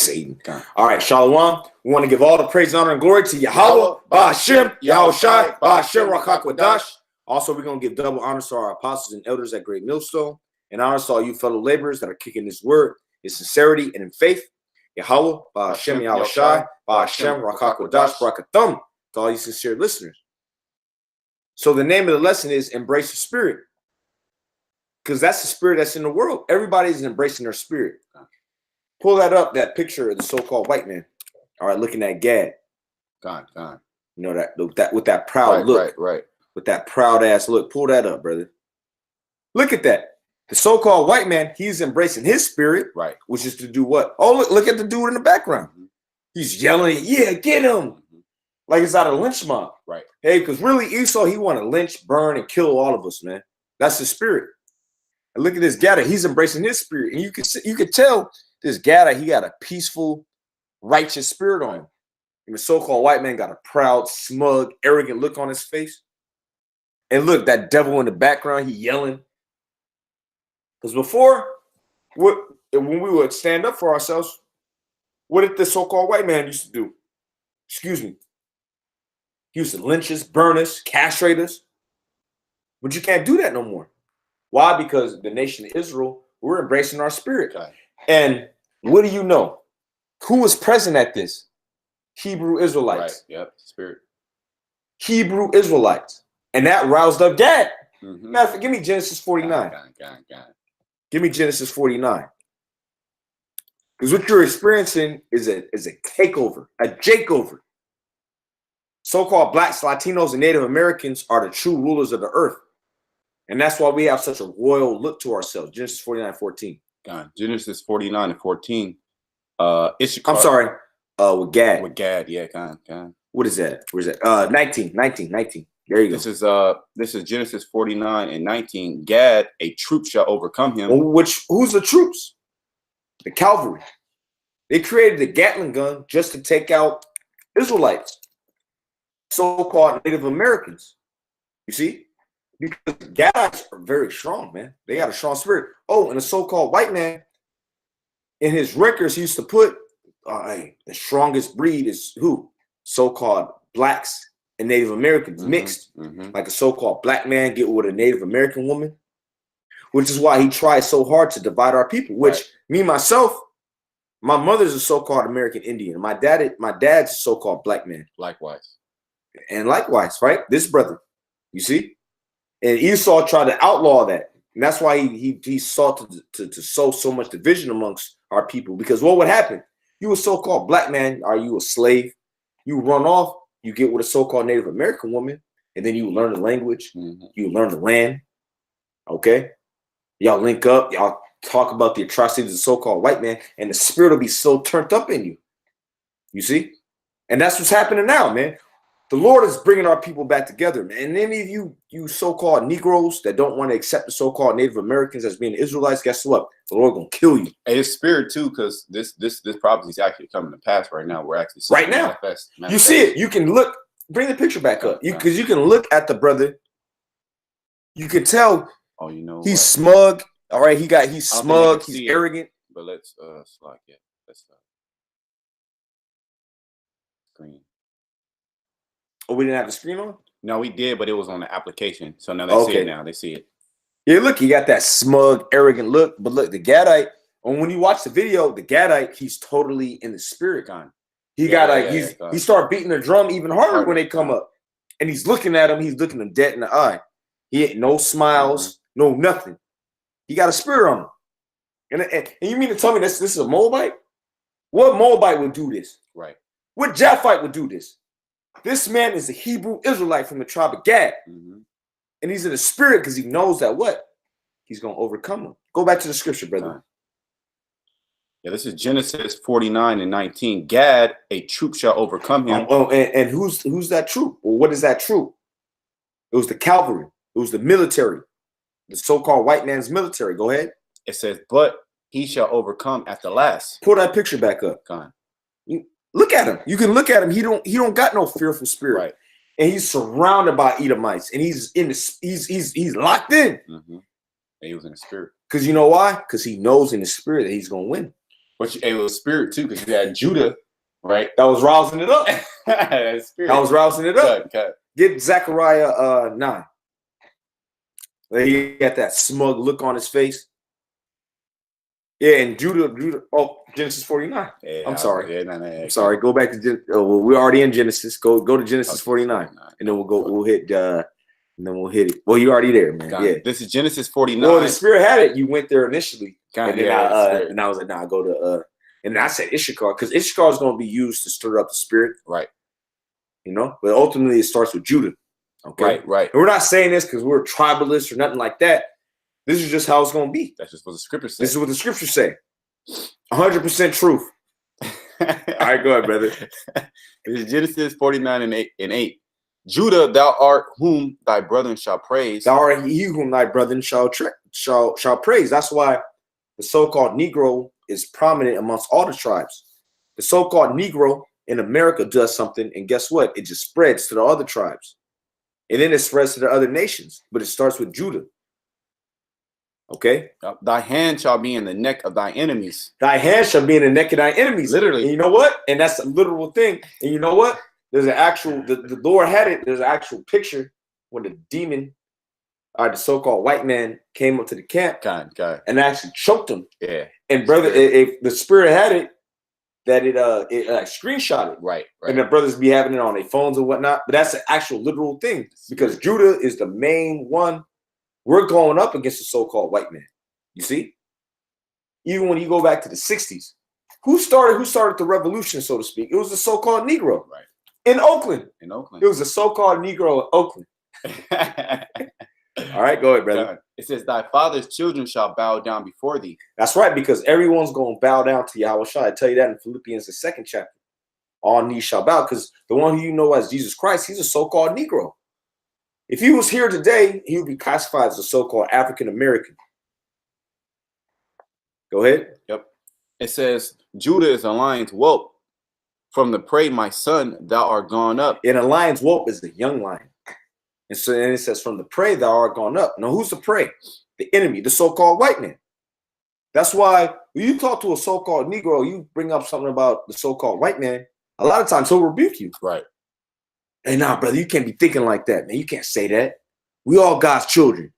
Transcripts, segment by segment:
Satan. All right, Shalom. We want to give all the praise, honor, and glory to Yahweh, Ba'ashem, Yahushai, Ba'ashem, Rakakwadash. Also, we're going to give double honors to our apostles and elders at Great Millstone, and honors to all you fellow laborers that are kicking this word in sincerity and in faith. Yahweh, Ba'ashem, Yahushai, Ba'ashem, Rakakwadash, Barakathum, to all you sincere listeners. So the name of the lesson is Embrace the Spirit, because that's the spirit that's in the world. Everybody's embracing their spirit. Pull that up, that picture of the so-called white man. All right, looking at Gad. God. You know, that with that proud look. Right. With that proud ass look. Pull that up, brother. Look at that. The so-called white man, he's embracing his spirit, right, which is to do what? Oh, look at the dude in the background. He's yelling, yeah, get him. Like it's out of a lynch mob. Right. Hey, because really Esau, he want to lynch, burn, and kill all of us, man. That's the spirit. And look at this Gadda. He's embracing his spirit. And you can tell this Gadda, he got a peaceful, righteous spirit on him. And the so-called white man got a proud, smug, arrogant look on his face. And look, that devil in the background, he yelling. Because before, when we would stand up for ourselves, what did the so-called white man used to do? Excuse me. He used to lynch us, burn us, castrate us. But you can't do that no more. Why? Because the nation of Israel, we're embracing our spirit. Okay. And what do you know? Who was present at this? Hebrew Israelites. Right. Yep. Spirit. Hebrew Israelites. And that roused up Gad. Mm-hmm. Matter of fact, give me Genesis 49. God. Give me Genesis 49. Because what you're experiencing is a takeover, a jakeover. So-called blacks, Latinos, and Native Americans are the true rulers of the earth. And that's why we have such a royal look to ourselves. Genesis 49:14. God. Genesis 49:14. Issachar. I'm sorry. With Gad. With Gad, yeah, God. What is that? Where's that? 19. There you go. This is Genesis 49:19. Gad, a troop shall overcome him. Who's the troops? The cavalry. They created the Gatling gun just to take out Israelites, so-called Native Americans. You see? Because Gadites are very strong, man. They got a strong spirit. Oh, and the so-called white man, in his records, he used to put the strongest breed is who? So-called blacks and Native Americans mixed. Like a so-called black man get with a Native American woman, which is why he tried so hard to divide our people, which me, myself, my mother's a so-called American Indian. My dad's a so-called black man. Likewise. And likewise, right? This brother, you see? And Esau tried to outlaw that. And that's why he sought to sow so much division amongst our people. Because what would happen? You a so-called black man, are you a slave? You run off, you get with a so-called Native American woman, and then you learn the language, you learn the land. Okay? Y'all link up, y'all talk about the atrocities of the so-called white man, and the spirit will be so turned up in you. You see? And that's what's happening now, man. The Lord is bringing our people back together, man. And any of you so-called Negroes that don't want to accept the so-called Native Americans as being Israelites, guess what? The Lord gonna kill you. And his spirit too, because this prophecy is actually coming to pass right now. We're actually seeing right now. Manifest. You see it. You can look. Bring the picture back up. Because you can look at the brother. You can tell. Oh, you know he's smug. All right, he's smug. He's arrogant. But let's slide it. Let's screen. Oh, we didn't have the screen on? No, we did, but it was on the application. So now they see it now. They see it. Yeah, look, he got that smug, arrogant look. But look, the Gadite, and when you watch the video, the Gadite, he's totally in the spirit kind. He start beating the drum even harder when they come up. And he's looking at him, he's looking them dead in the eye. He ain't no smiles, no nothing. He got a spirit on him. And you mean to tell me this is a Moabite? What Moabite would do this? Right. What Japhite would do this? This man is a Hebrew Israelite from the tribe of Gad. And he's in the spirit because he knows that what? He's going to overcome him. Go back to the scripture, brother. Yeah, this is Genesis 49:19. Gad, a troop shall overcome him. And who's that troop? Well, what is that troop? It was the cavalry. It was the military. The so-called white man's military. Go ahead. It says, but he shall overcome at the last. Pull that picture back up. Look at him. You can look at him. He don't got no fearful spirit. Right. And he's surrounded by Edomites. And he's locked in. And he was in the spirit. Because you know why? Because he knows in the spirit that he's gonna win. But it was spirit too, because you had Judah, right? That was rousing it up. Spirit. That was rousing it up. Cut. Get Zechariah 9. He got that smug look on his face. Yeah, and Judah. Oh, Genesis 49. Yeah, I'm sorry. Yeah, I'm sorry. Go back to we're already in Genesis. Go to Genesis 49, and then we'll hit. And then we'll hit it. Well, you're already there, man. Yeah. This is Genesis 49. Well, the spirit had it. You went there initially, and then and I was like, nah, go to and I said Issachar because Issachar is going to be used to stir up the spirit, right? You know, but ultimately it starts with Judah. Okay, right. And we're not saying this because we're tribalists or nothing like that. This is just how it's going to be. That's just what the scriptures say. This is what the scriptures say. 100% truth. All right, go ahead, brother. This is Genesis 49 and 8. Judah, thou art whom thy brethren shall praise. Thou art he whom thy brethren shall praise. That's why the so-called Negro is prominent amongst all the tribes. The so-called Negro in America does something, and guess what? It just spreads to the other tribes. And then it spreads to the other nations. But it starts with Judah. Okay? Thy hand shall be in the neck of thy enemies. Thy hand shall be in the neck of thy enemies. Literally. And you know what? And that's a literal thing. And you know what? There's an actual, the Lord had it. There's an actual picture when the demon, the so-called white man, came up to the camp and actually choked him. Yeah. And brother, if the spirit had it, that it screenshot it. Right. And the brothers be having it on their phones and whatnot. But that's an actual literal thing because Judah is the main one. We're going up against the so-called white man. You see? Even when you go back to the 60s, who started the revolution, so to speak? It was the so-called Negro. Right. In Oakland. It was a so-called Negro in Oakland. All right, go ahead, brother. It says, thy father's children shall bow down before thee. That's right, because everyone's going to bow down to Yahweh Shai. I tell you that in Philippians, the 2nd chapter. All knees shall bow, because the one who you know as Jesus Christ, he's a so-called Negro. If he was here today, he would be classified as a so-called African-American. Go ahead. Yep. It says, Judah is a lion's whelp. From the prey, my son, thou art gone up. And a lion's whelp is the young lion. And so then it says, from the prey, thou art gone up. Now, who's the prey? The enemy, the so-called white man. That's why when you talk to a so-called Negro, you bring up something about the so-called white man, a lot of times he'll rebuke you. Right. Hey, nah, brother, you can't be thinking like that, man. You can't say that. We all God's children.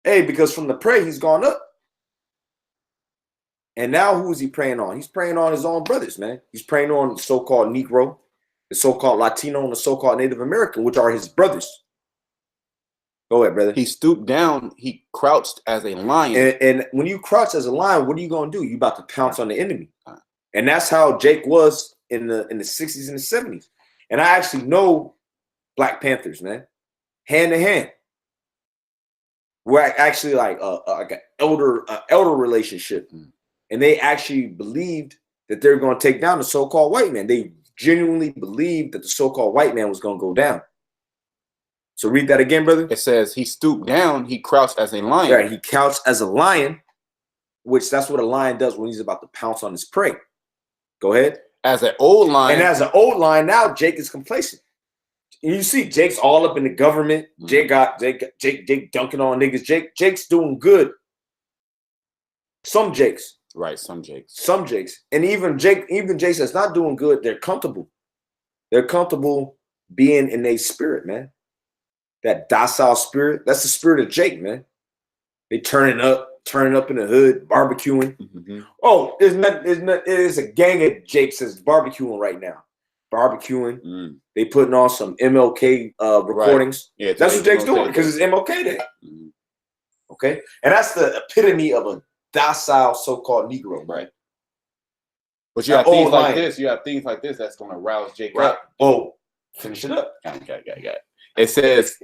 Hey, because from the prey, he's gone up. And now who is he preying on? He's preying on his own brothers, man. He's preying on the so-called Negro, the so-called Latino, and the so-called Native American, which are his brothers. Go ahead, brother. He stooped down. He crouched as a lion. And when you crouch as a lion, what are you going to do? You about to pounce on the enemy. And that's how Jake was in the 60s and the 70s. And I actually know Black Panthers, man, hand to hand. We're actually like an elder relationship. And they actually believed that they were going to take down the so-called white man. They genuinely believed that the so-called white man was going to go down. So read that again, brother. It says he stooped down, he crouched as a lion. Yeah, he crouched as a lion, which that's what a lion does when he's about to pounce on his prey. Go ahead. As an old lion. And as an old lion, now Jake is complacent. And you see Jake's all up in the government. Jake dunking on niggas. Jake's doing good. Some Jakes. Right, some Jakes. Some Jakes. And even Jakes that's not doing good, they're comfortable. They're comfortable being in a spirit, man. That docile spirit. That's the spirit of Jake, man. They turning up in the hood, barbecuing. Mm-hmm. Oh, it is a gang of Jakes that's barbecuing right now. Barbecuing. They putting on some MLK recordings. Right. Yeah, that's what Jake's doing because it's MLK Day. Mm-hmm. Okay? And that's the epitome of a docile so-called Negro, right? But you have things like this. You have things like this that's going to rouse Jake up. Oh, finish it up. Okay. It says,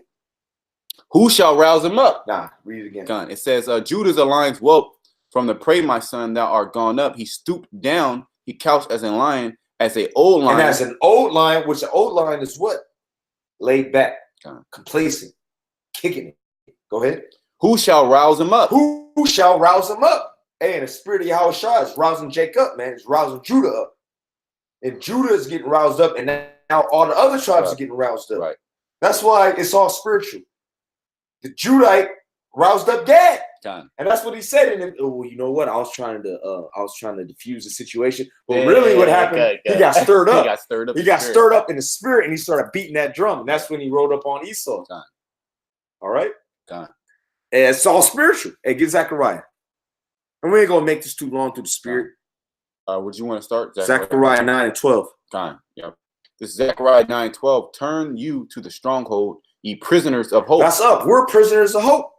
who shall rouse him up? Nah, read it again. It says, Judah's a lion's whelp. From the prey, my son, thou art gone up. He stooped down. He couched as a lion, as an old lion. And as an old lion, which the old lion is what? Laid back, complacent, kicking it. Go ahead. Who shall rouse him up? Who shall rouse him up? Hey, and the spirit of Yahweh Shai is rousing Jake up, man. It's rousing Judah up. And Judah is getting roused up, and now all the other tribes are getting roused up. Right. That's why it's all spiritual. The Judite roused up Gad. Con. And that's what he said. And well, you know what? I was trying to diffuse the situation. But really, what happened? He got stirred up. He got stirred up. He got stirred up in the spirit, and he started beating that drum. And that's when he rode up on Esau. Con. All right. Con. And it's all spiritual. Hey, get Zechariah. And we ain't gonna make this too long through the spirit. Would you want to start? Zechariah 9 and 12. Con. Yep. This is Zechariah 9:12. Turn you to the stronghold, ye prisoners of hope. That's up. We're prisoners of hope.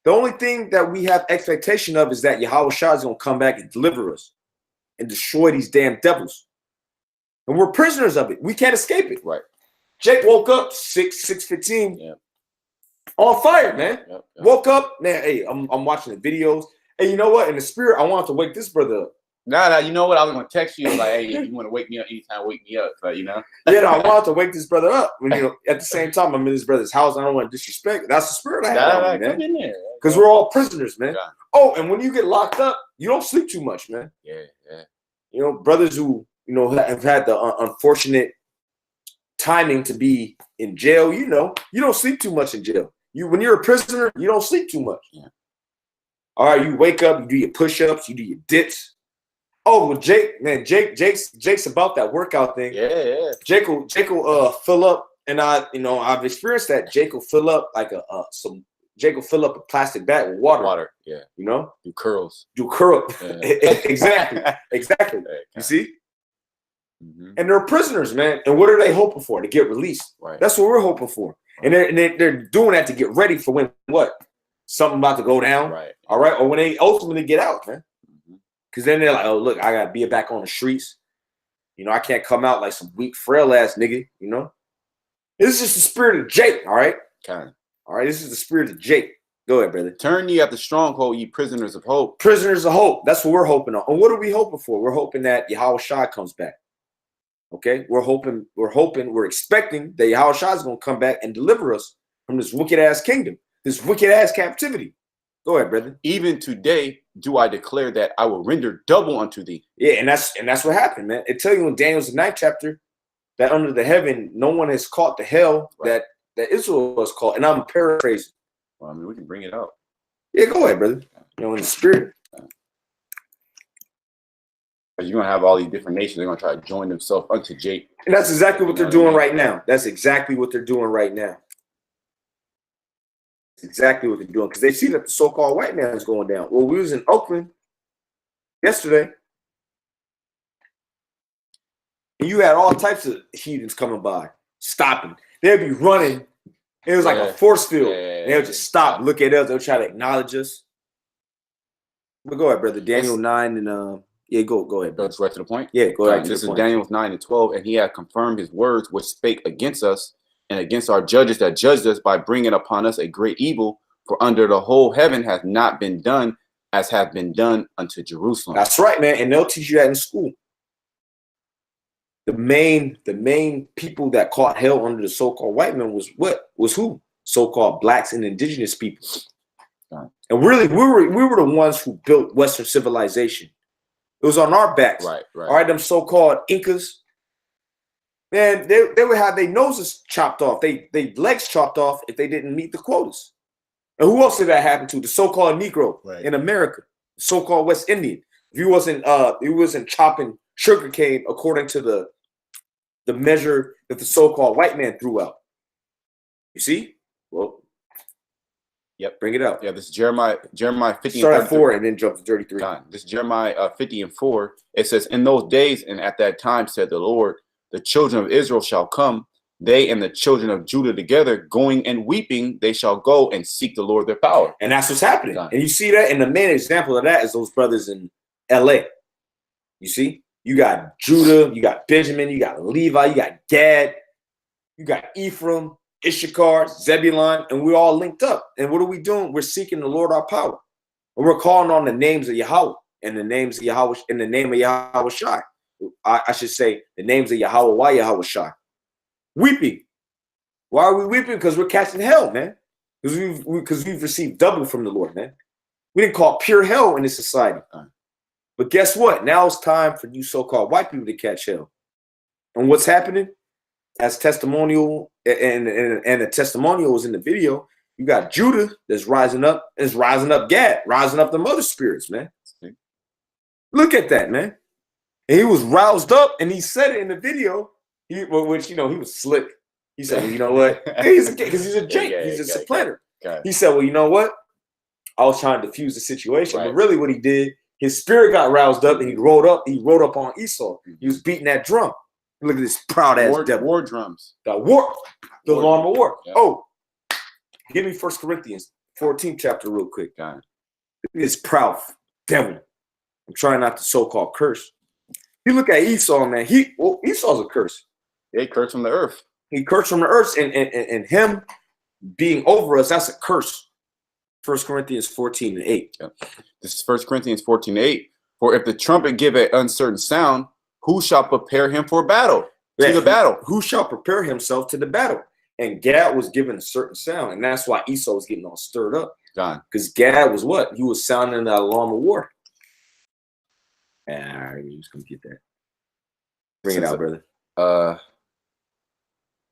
The only thing that we have expectation of is that Yahweh Shah is going to come back and deliver us and destroy these damn devils. And we're prisoners of it. We can't escape it. Right. Jake woke up 6:15. Yeah. On fire, man. Yep. Woke up, man. Hey, I'm watching the videos. Hey, you know what? In the spirit, I wanted to wake this brother up. Nah, you know what? I was gonna text you like, hey, if you want to wake me up anytime, wake me up. But Yeah, no, I wanted to wake this brother up. When, at the same time, I'm in his brother's house. I don't want to disrespect. That's the spirit I have on me, man. Come in there. Because we're all prisoners, man. Yeah. Oh, and when you get locked up, you don't sleep too much, man. Yeah. Brothers who have had the unfortunate timing to be in jail. You don't sleep too much in jail. When you're a prisoner, you don't sleep too much. Yeah. All right, you wake up, you do your push-ups, you do your dips. Oh, well, Jake's about that workout thing. Yeah. Jake will fill up, and I've experienced that. Jake will fill up like Jake will fill up a plastic bag with water. Yeah. Do curls. Yeah. Exactly. Yeah. You see? Mm-hmm. And they're prisoners, man. And what are they hoping for? To get released. Right. That's what we're hoping for. And they're doing that to get ready for when what? Something about to go down. Right. All right. Or when they ultimately get out, man. Because then they're like, oh, look, I got to be back on the streets. I can't come out like some weak, frail ass nigga, This is just the spirit of Jake, all right? Okay. All right, this is the spirit of Jake. Go ahead, brother. Turn ye at the stronghold, ye prisoners of hope. Prisoners of hope. That's what we're hoping on. And what are we hoping for? We're hoping that Yahweh Shah comes back. Okay? We're expecting that Yahweh Shah is going to come back and deliver us from this wicked-ass kingdom, this wicked-ass captivity. Go ahead, brother. Even today do I declare that I will render double unto thee. Yeah, and that's what happened, man. It tells you in Daniel's 9th chapter that under the heaven, no one has caught the hell that Israel was caught. And I'm paraphrasing. Well, we can bring it up. Yeah, go ahead, brother. In the spirit. Because you're going to have all these different nations. They're going to try to join themselves unto Jake. And that's exactly what they're doing right now. That's exactly what they're doing right now. Exactly what they're doing, because they see that the so-called white man is going down. Well, we was in Oakland yesterday, and you had all types of heathens coming by, stopping. They'd be running. It was like a force field. They would just stop, look at us. They'll try to acknowledge us. But go ahead, brother. Daniel 9 and go ahead. Goes right to the point. Yeah, go ahead. This is Daniel 9 and 12, and he had confirmed his words which spake against us and against our judges that judged us by bringing upon us a great evil. For under the whole heaven hath not been done as hath been done unto Jerusalem. That's right, man. And they'll teach you that in school. The main people that caught hell under the so-called white man was who? So-called blacks and indigenous people. Right. And really, we were the ones who built Western civilization. It was on our backs. Right. All right, them so-called Incas. Man, they would have their noses chopped off, they legs chopped off if they didn't meet the quotas. And who else did that happen to? The so-called Negro in America, so-called West Indian. If he wasn't chopping sugarcane according to the measure that the so-called white man threw out. You see? Well, yep. Bring it up. Yeah, this is Jeremiah 50. Start at 4 and then jump to 33. This is Jeremiah 50 and 4. It says, in those days and at that time, said the Lord, the children of Israel shall come, they and the children of Judah together, going and weeping, they shall go and seek the Lord their power. And that's what's happening. And you see that, and the main example of that is those brothers in LA. You see? You got Judah, you got Benjamin, you got Levi, you got Gad, you got Ephraim, Issachar, Zebulun, and we're all linked up. And what are we doing? We're seeking the Lord our power. And we're calling on the names of Yahweh and the names of Yahweh in the name of Yahweh Shai. I should say the names of Yahweh, why Yahweh Shai. Weeping. Why are we weeping? Because we're catching hell, man. Because we've received double from the Lord, man. We didn't call pure hell in this society. But guess what? Now it's time for you so-called white people to catch hell. And what's happening? As testimonial, and the testimonial was in the video, You got Judah that's rising up, is rising up Gad, rising up the other spirits, man. Look at that, man. And he was roused up, and he said it in the video, which, you know, he was slick. He said, well, you know what? Because he's a jank. He's a supplanter. He said, well, you know what? I was trying to defuse the situation. But really what he did, his spirit got roused up, and he rode up on Esau. He was beating that drum. Look at this proud ass devil. War drums. The alarm of war. Yeah. Oh, give me 1 Corinthians 14th chapter real quick. God. Look at this proud devil. I'm trying not to so-called curse. You look at Esau, man. Esau's a curse. He cursed from the earth. He cursed from the earth, and him being over us, that's a curse. 1 Corinthians 14:8. Yeah. This is 1 Corinthians 14:8. For if the trumpet give an uncertain sound, who shall prepare him for battle? To the battle. Who shall prepare himself to the battle? And Gad was given a certain sound, and that's why Esau was getting all stirred up. Because Gad was what? He was sounding the alarm of war. You're just gonna get that. Bring it out, brother.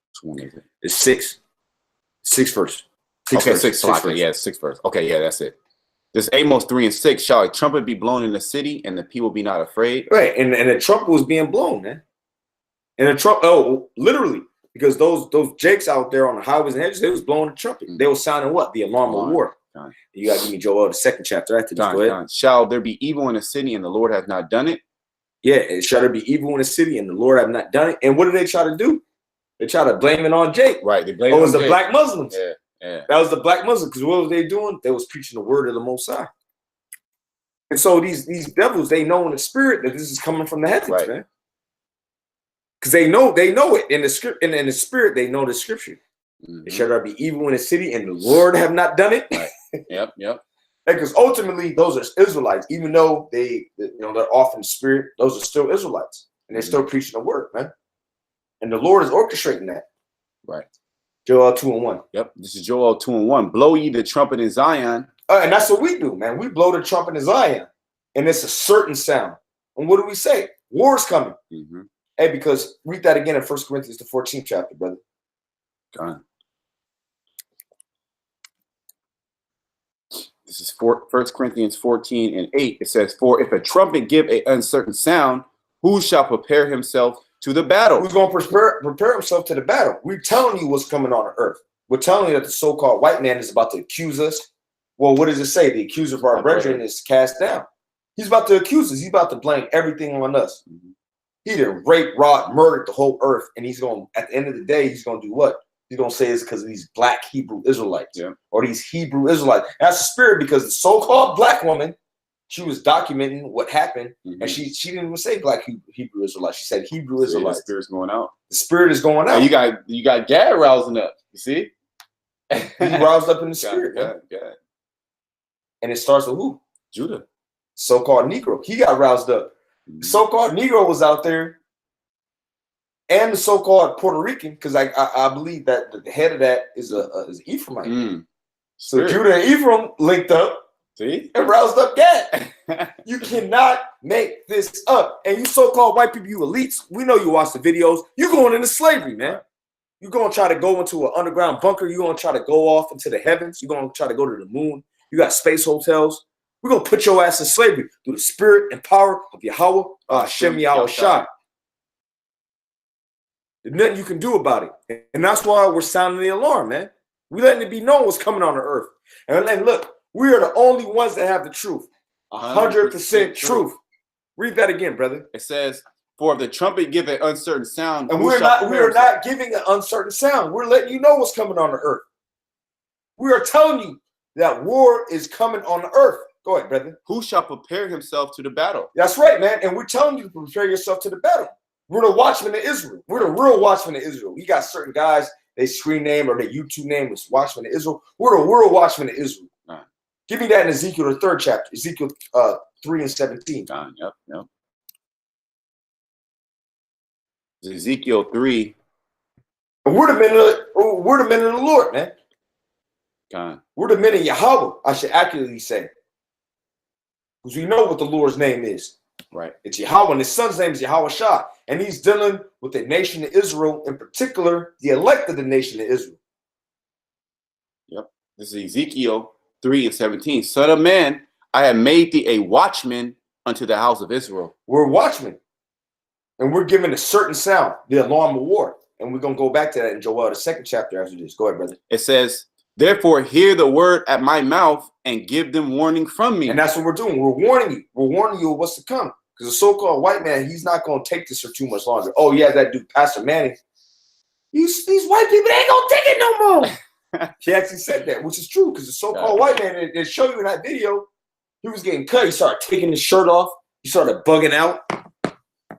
Which one is it? It's 6 verse. Six verse. Yeah, 6 verse. Okay, yeah, that's it. This Amos 3:6. Shall a trumpet be blown in the city, and the people be not afraid? Right, and the trumpet was being blown, man. And the trumpet, literally, because those jakes out there on the highways and hedges, they was blowing the trumpet. They were sounding what? The alarm of war. You gotta give me Joel, the 2nd chapter after this. Go ahead. Shall there be evil in the city, and the Lord hath not done it? Yeah, shall there be evil in the city, and the Lord have not done it? And what did they try to do? They try to blame it on Jake. Right, they blame it on the Jake. Black Muslims. Yeah. That was the black Muslims, because what was they doing? They was preaching the word of the Most High. And so these devils, they know in the spirit that this is coming from the heavens, man. Because they know it in the script, and in the spirit, they know the scripture. It shall there be evil in the city, and the Lord have not done it. Right. Yep. Because ultimately, those are Israelites, even though they're off in the spirit, those are still Israelites, and they're still preaching the word, man. And the Lord is orchestrating that. Right. Joel 2:1. Yep. This is Joel 2:1. Blow ye the trumpet in Zion. And that's what we do, man. We blow the trumpet in Zion, and it's a certain sound. And what do we say? War's coming. Hey, because read that again in 1 Corinthians, the 14th chapter, brother. God. This is 1 Corinthians 14:8. It says, for if a trumpet give an uncertain sound, who shall prepare himself to the battle? Who's going to prepare himself to the battle? We're telling you what's coming on the earth. We're telling you that the so-called white man is about to accuse us. Well, what does it say? The accuser of our brethren is cast down. He's about to accuse us. He's about to blame everything on us. He done raped, robbed, murdered the whole earth. And he's going, at the end of the day, he's going to do what? He's going to say it's because of these black Hebrew Israelites or these Hebrew Israelites. That's the spirit, because the so-called black woman, she was documenting what happened. And she didn't even say black Hebrew Israelites. She said Hebrew Israelites. The spirit's going out. The spirit is going out. You got Gad rousing up. You see? He roused up in the spirit. God. And it starts with who? Judah. So-called Negro. He got roused up. The so-called Negro was out there, and the so-called Puerto Rican, because I believe that the head of that is Ephraimite. So Judah and Ephraim linked up. See? And roused up Gad. You cannot make this up. And you so-called white people, you elites, we know you watch the videos. You're going into slavery, man. You're going to try to go into an underground bunker. You're going to try to go off into the heavens. You're going to try to go to the moon. You got space hotels. We're going to put your ass in slavery through the spirit and power of Yahweh, Hashem Yahweh Shai. There's nothing you can do about it. And that's why we're sounding the alarm, man. We're letting it be known what's coming on the earth. And look, we are the only ones that have the truth. 100% truth. Read that again, brother. It says, for if the trumpet give an uncertain sound. And we are not giving an uncertain sound. We're letting you know what's coming on the earth. We are telling you that war is coming on the earth. Go ahead, brother. Who shall prepare himself to the battle? That's right, man. And we're telling you to prepare yourself to the battle. We're the watchmen of Israel. We're the real watchmen of Israel. We got certain guys, they screen name or their YouTube name is Watchmen of Israel. We're the real watchmen of Israel. Right. Give me that in Ezekiel, the 3rd chapter, Ezekiel 3:17. Yep. Ezekiel 3. We're the men of the Lord, man. God. We're the men of Yahweh, I should accurately say. Because we know what the Lord's name is. Right. It's Yahweh, and his son's name is Yahweh Shah. And he's dealing with the nation of Israel, in particular, the elect of the nation of Israel. Yep. This is Ezekiel 3:17. Son of man, I have made thee a watchman unto the house of Israel. We're watchmen. And we're given a certain sound, the alarm of war. And we're going to go back to that in Joel, the 2nd chapter after this. Go ahead, brother. It says, therefore hear the word at my mouth and give them warning from me. And that's what we're doing. We're warning you. We're warning you of what's to come. Because the so-called white man, he's not going to take this for too much longer. Oh, yeah, that dude, Pastor Manning. These white people, they ain't going to take it no more. He actually said that, which is true. Because the so-called white man, they show you in that video, he was getting cut. He started taking his shirt off. He started bugging out.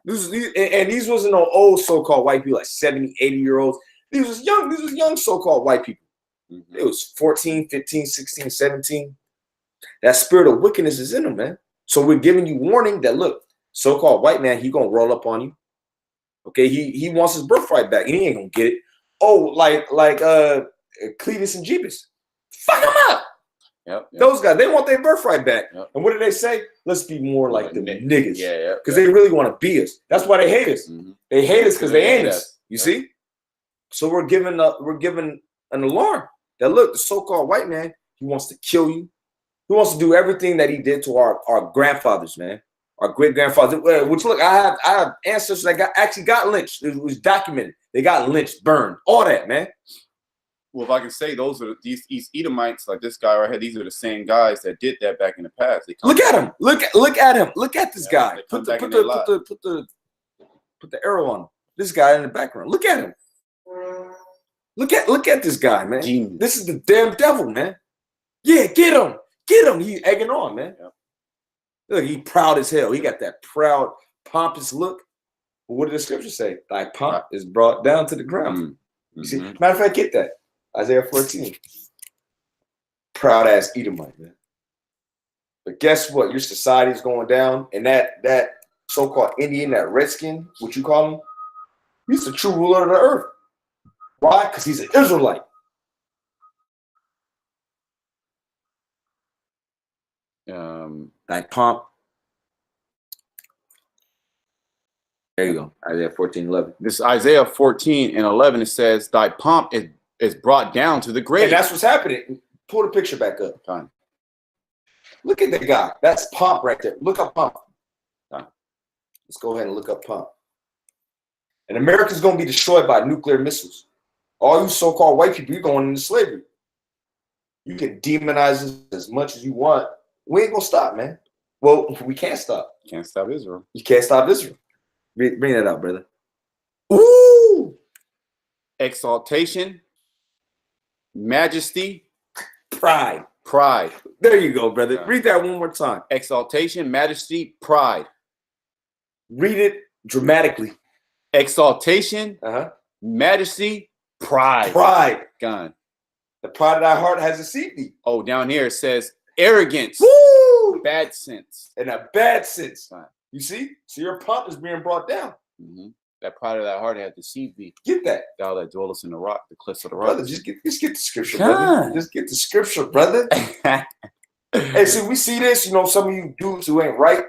These wasn't no old so-called white people, like 70, 80-year-olds. These was young so-called white people. Mm-hmm. It was 14, 15, 16, 17. That spirit of wickedness is in them, man. So we're giving you warning that, look, so-called white man, he gonna roll up on you. Okay, he wants his birthright back. He ain't gonna get it. Oh, like Cletus and Jeebus. Fuck him up. Yep. Those guys, they want their birthright back. Yep. And what do they say? Let's be more like the niggas. Yeah. Because they really want to be us. That's why they hate us. Mm-hmm. They hate us because they ain't us. You Yep. see? So we're given an alarm that, look, the so-called white man, he wants to kill you. He wants to do everything that he did to our grandfathers, man. Our great-grandfathers. Which, look, I have ancestors that actually got lynched. It was documented. They got lynched, burned, all that, man. Well, if I can say, these Edomites, like this guy right here, these are the same guys that did that back in the past. Look at him. Look at him. Look at this guy. Put the arrow on him. This guy in the background. Look at him. Look at this guy, man. Genius. This is the damn devil, man. Yeah, get him. Get him. He egging on, man. Yep. Look, he proud as hell. He got that proud, pompous look. But what did the scripture say? Thy pomp is brought down to the ground. Mm-hmm. You see? Matter of fact, get that. Isaiah 14. Proud ass Edomite, man. But guess what? Your society is going down, and that so-called Indian, that redskin, what you call him, he's the true ruler of the earth. Why? Because he's an Israelite. Thy pomp. There you go. Isaiah 14:11. This Isaiah 14:11, it says, thy pomp is brought down to the grave. And that's what's happening. Pull the picture back up. Fine. Look at the guy. That's pomp right there. Look up pomp. Let's go ahead and look up pomp. And America's going to be destroyed by nuclear missiles. All you so-called white people, you're going into slavery. You can demonize us as much as you want. We ain't going to stop, man. Well, we can't stop. Can't stop Israel. You can't stop Israel. Bring that out, brother. Ooh! Exaltation, majesty, Pride. There you go, brother. Yeah. Read that one more time. Exaltation, majesty, pride. Read it dramatically. Exaltation, majesty, pride. Pride. Gone. The pride of thy heart has deceived thee. Oh, down here it says arrogance. Woo! Bad sense. In a bad sense. Right. You see? So your pomp is being brought down. Mm-hmm. That pride of thy heart hath deceived thee. Get that. Thou that dwellest in the rock, the cliffs of the rock. Brother, just get the scripture, brother. Just get the scripture, brother. Hey, see, we see this, some of you dudes who ain't right.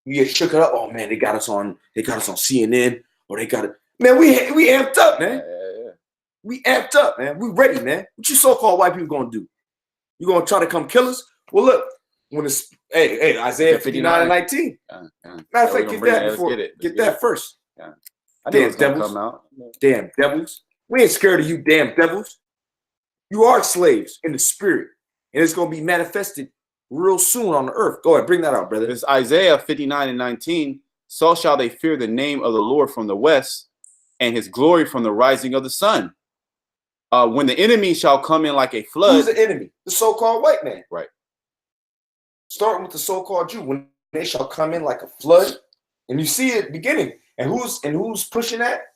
You get shook up. Oh man, they got us on CNN, or they got it. Man, we amped up, man. Yeah. We amped up, man. We ready, man. What you so-called white people gonna do? You gonna try to come kill us? Well, look, when it's Isaiah 59:19. Matter of fact, get that before. Get that first. Yeah. Damn devils. Come out. Damn devils. We ain't scared of you, damn devils. You are slaves in the spirit, and it's gonna be manifested real soon on the earth. Go ahead, bring that out, brother. It's Isaiah 59:19. So shall they fear the name of the Lord from the west, and his glory from the rising of the sun. When the enemy shall come in like a flood. Who's the enemy? The so-called white man. Right. Starting with the so-called Jew. When they shall come in like a flood, and you see it beginning. And who's pushing that?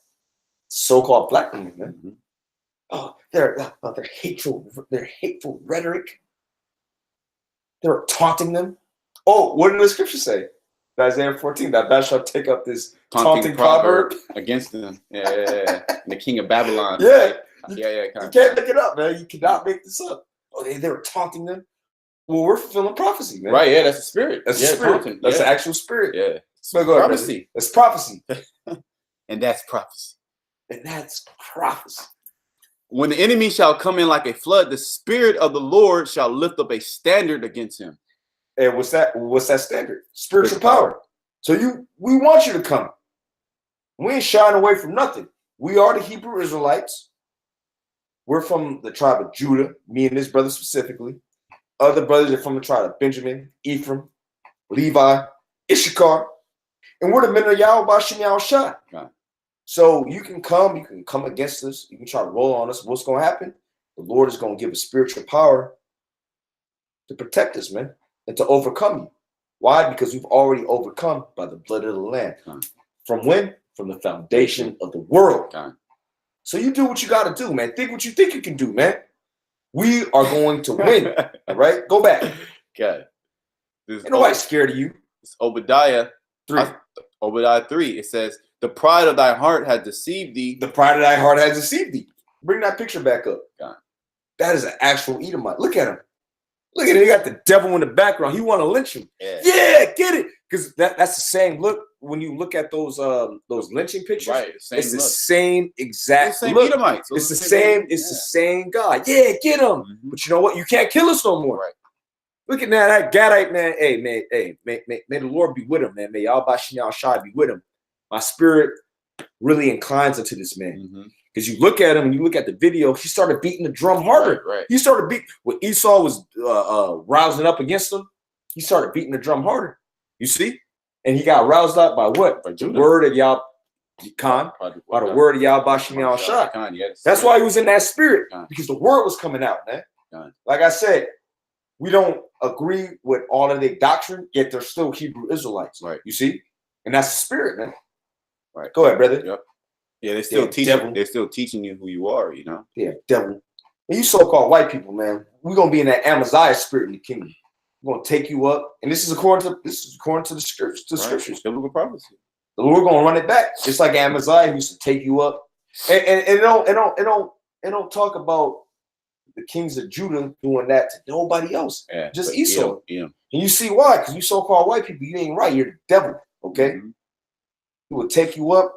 So-called black women, man. Mm-hmm. Oh, their hateful rhetoric. They're taunting them. Oh, what did the scripture say? Isaiah 14, that thou shalt take up this taunting proverb against them. Yeah. The king of Babylon. Yeah. You can't make it up, man. You cannot make this up. Oh, they were taunting them. Well, we're fulfilling prophecy, man. Right, yeah, that's the spirit. That's the spirit. Taunting. That's the actual spirit. Yeah. So go prophecy. That's prophecy. And that's prophecy. And that's prophecy. when the enemy shall come in like a flood, the Spirit of the Lord shall lift up a standard against him. And what's that standard? Spiritual power. So we want you to come. We ain't shying away from nothing. We are the Hebrew Israelites. We're from the tribe of Judah, me and this brother specifically. Other brothers are from the tribe of Benjamin, Ephraim, Levi, Issachar. And we're the men of Yahweh Bashim Yahushua. Right. So you can come against us, you can try to roll on us. What's going to happen? The Lord is going to give us spiritual power to protect us, man, and to overcome you. Why? Because we've already overcome by the blood of the Lamb. Right. From when? From the foundation of the world. Right. So you do what you got to do, man. Think what you think you can do, man. We are going to win. All right? Go back. Okay. Ain't nobody scared of you. It's Obadiah 3. Obadiah 3. It says, the pride of thy heart has deceived thee. The pride of thy heart has deceived thee. Bring that picture back up. God. That is an actual Edomite. Look at him. Look at it. He got the devil in the background. He want to lynch him. Yeah, get it. Because that's the same look when you look at those lynching pictures. Right. It's the same exact same look. Edomites. It's the same. It's the same guy. Yeah, get him. Mm-hmm. But you know what? You can't kill us no more. Right. Look at that Gadite man. Hey, man. Hey, may the Lord be with him, man. May Yahweh Shai be with him. My spirit really inclines into this man. Because you look at him and you look at the video, he started beating the drum harder. Right. He started beating when Esau was rousing up against him. He started beating the drum harder. You see? And he got roused up by what? By the word of Yahweh Khan. By the word of Yahweh Shai. That's why he was in that spirit. Because the word was coming out, man. Like I said, we don't agree with all of their doctrine, yet they're still Hebrew Israelites. Right. You see? And that's the spirit, man. Right. Go ahead, brother. Yep. Yeah, they're still teaching. Devil. They're still teaching you who you are. You know. Yeah, devil. And you so-called white people, man, we're gonna be in that Amaziah spirit in the kingdom. We're gonna take you up, and this is according to the scriptures. The scriptures, biblical prophecy. The Lord gonna run it back, just like Amaziah used to take you up. And it don't talk about the kings of Judah doing that to nobody else. Yeah, just Esau. Yeah. And you see why? Because you so-called white people, you ain't right. You're the devil. Okay. He will take you up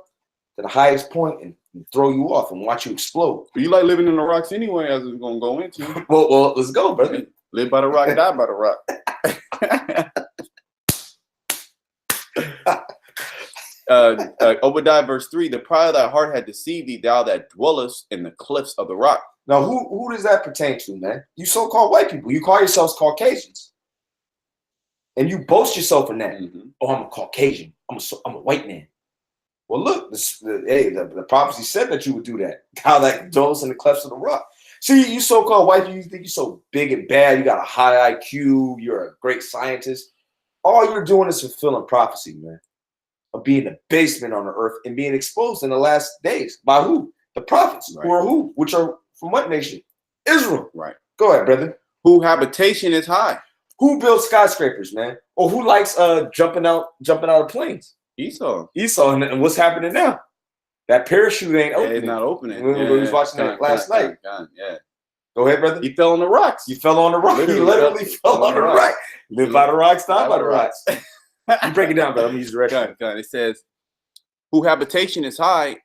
to the highest point and throw you off and watch you explode. But you like living in the rocks anyway, as we're gonna go into. well, let's go, brother. Live by the rock, die by the rock. Obadiah verse 3: the pride of thy heart had deceived thee, thou that dwellest in the cliffs of the rock. Now, who does that pertain to, man? You so-called white people. You call yourselves Caucasians, and you boast yourself in that. Oh, I'm a Caucasian. I'm a white man. Well, look, the prophecy said that you would do that. How that dwells in the clefts of the rock. See, you so-called white people, you think you're so big and bad. You got a high IQ. You're a great scientist. All you're doing is fulfilling prophecy, man, of being the basement on the earth and being exposed in the last days. By who? The prophets. Right. Who are who? Which are from what nation? Israel. Right. Go ahead, brother. Who habitation is high. Who builds skyscrapers, man? Or who likes jumping out of planes? Esau, and what's happening now? That parachute ain't opening. It's not opening. We was watching that last night. Yeah. Go ahead, brother. He fell on the rocks. You fell on the rock. He literally fell on the rock. Live by the rocks, die by the rocks. You break it down, brother. I'm gonna use the rest. It says, "Who habitation is high,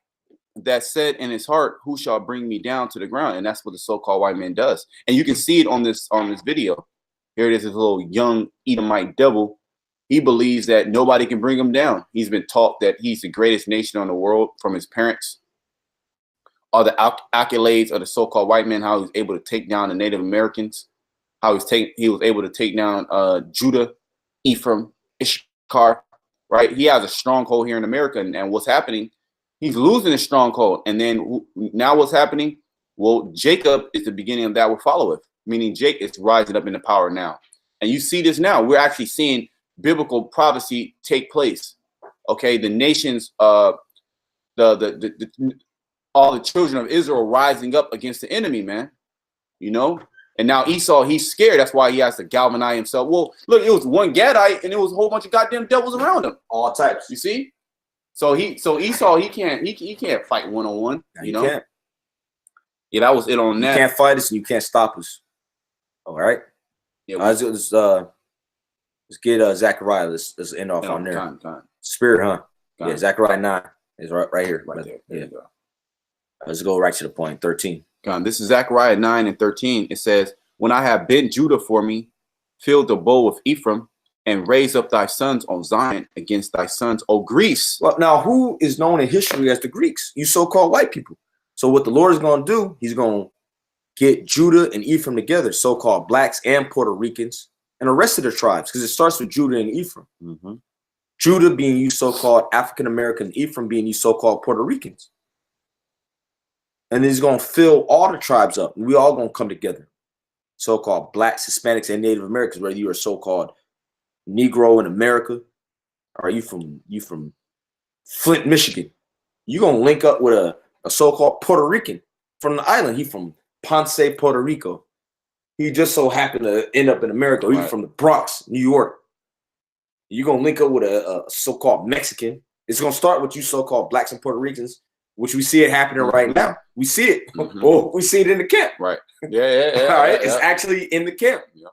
that said in his heart, who shall bring me down to the ground?" And that's what the so-called white man does. And you can see it on this video. Here it is, this little young Edomite devil. He believes that nobody can bring him down. He's been taught that he's the greatest nation on the world from his parents. All the accolades of the so-called white man, how he's able to take down the Native Americans, how he was able to take down Judah, Ephraim, Issachar, right? He has a stronghold here in America, and what's happening, he's losing his stronghold. And then now what's happening? Well, Jacob is the beginning of that will follow it, meaning Jake is rising up into power now. And you see this now. We're actually seeing biblical prophecy take place. Okay, the nations, all the children of Israel rising up against the enemy, man. You know, and now Esau, he's scared. That's why he has to galvanize himself. Well, look, it was one Gadite, and it was a whole bunch of goddamn devils around him, all types. You see? So Esau, he can't fight one-on-one. You know? Can't. Yeah, that was it on that. You can't fight us, and you can't stop us. All right. Yeah. Let's get Zechariah. Let's end off on there. Time. Spirit, huh? Time. Yeah, Zechariah 9 is right here. Right there. Yeah. Let's go right to the point. 13. This is Zechariah 9:13. It says, when I have bent Judah for me, filled the bow of Ephraim, and raised up thy sons on Zion against thy sons, O Greece. Well, now who is known in history as the Greeks? You so-called white people. So what the Lord is going to do, he's going to get Judah and Ephraim together, so-called blacks and Puerto Ricans, and the rest of the tribes, because it starts with Judah and Ephraim. Mm-hmm. Judah being you so-called African Americans, Ephraim being you so-called Puerto Ricans. And he's going to fill all the tribes up. And we all going to come together. So-called blacks, Hispanics, and Native Americans, whether you are so-called Negro in America, or you from Flint, Michigan. You're going to link up with a so-called Puerto Rican from the island. He from Ponce, Puerto Rico. He just so happened to end up in America. He's from the Bronx, New York. You're going to link up with a so-called Mexican. It's going to start with you so-called blacks and Puerto Ricans, which we see it happening right now. We see it. Oh, we see it in the camp. Right. Yeah. All right. It's actually in the camp. Yeah.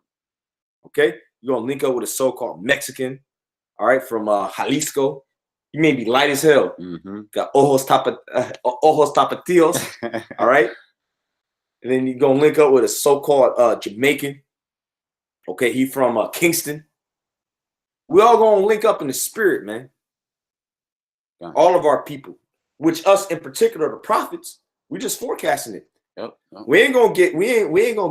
Okay. You're going to link up with a so-called Mexican. All right. From Jalisco. You may be light as hell. Mm-hmm. Got ojos tapatillos. All right. And then you're going to link up with a so-called Jamaican. Okay. He from Kingston. We all going to link up in the spirit, man. Yeah. All of our people, which us in particular, the prophets, we just forecasting it. Yep. We ain't gonna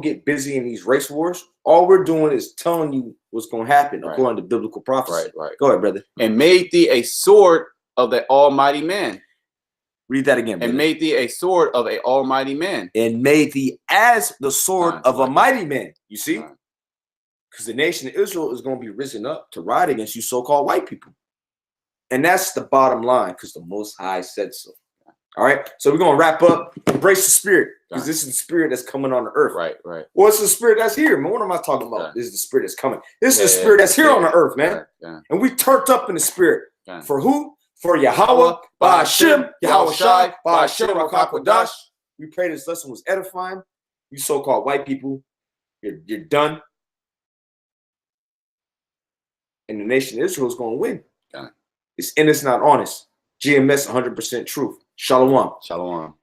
get busy in these race wars. All we're doing is telling you what's gonna happen according to biblical prophecy. Right. Go ahead, brother. And made thee a sword of the Almighty man. Read that again, brother. And made thee a sword of a Almighty man. And made thee as the sword of a mighty man. You see? Because the nation of Israel is gonna be risen up to ride against you so-called white people. And that's the bottom line, because the Most High said so. All right. So we're going to wrap up. Embrace the spirit, because this is the spirit that's coming on the earth. Right. Well, it's the spirit that's here, man. What am I talking about? This is the spirit that's coming. This is the spirit that's here on the earth, man. And we turned up in the spirit. For who? For Yahweh, Ba'ashem, Yahweh Shai, Ba'ashem, Rakakwadash. We pray this lesson was edifying. You so-called white people, you're done. And the nation of Israel is going to win. It's in, it's not honest. GMS 100% truth. Shalom. Shalom.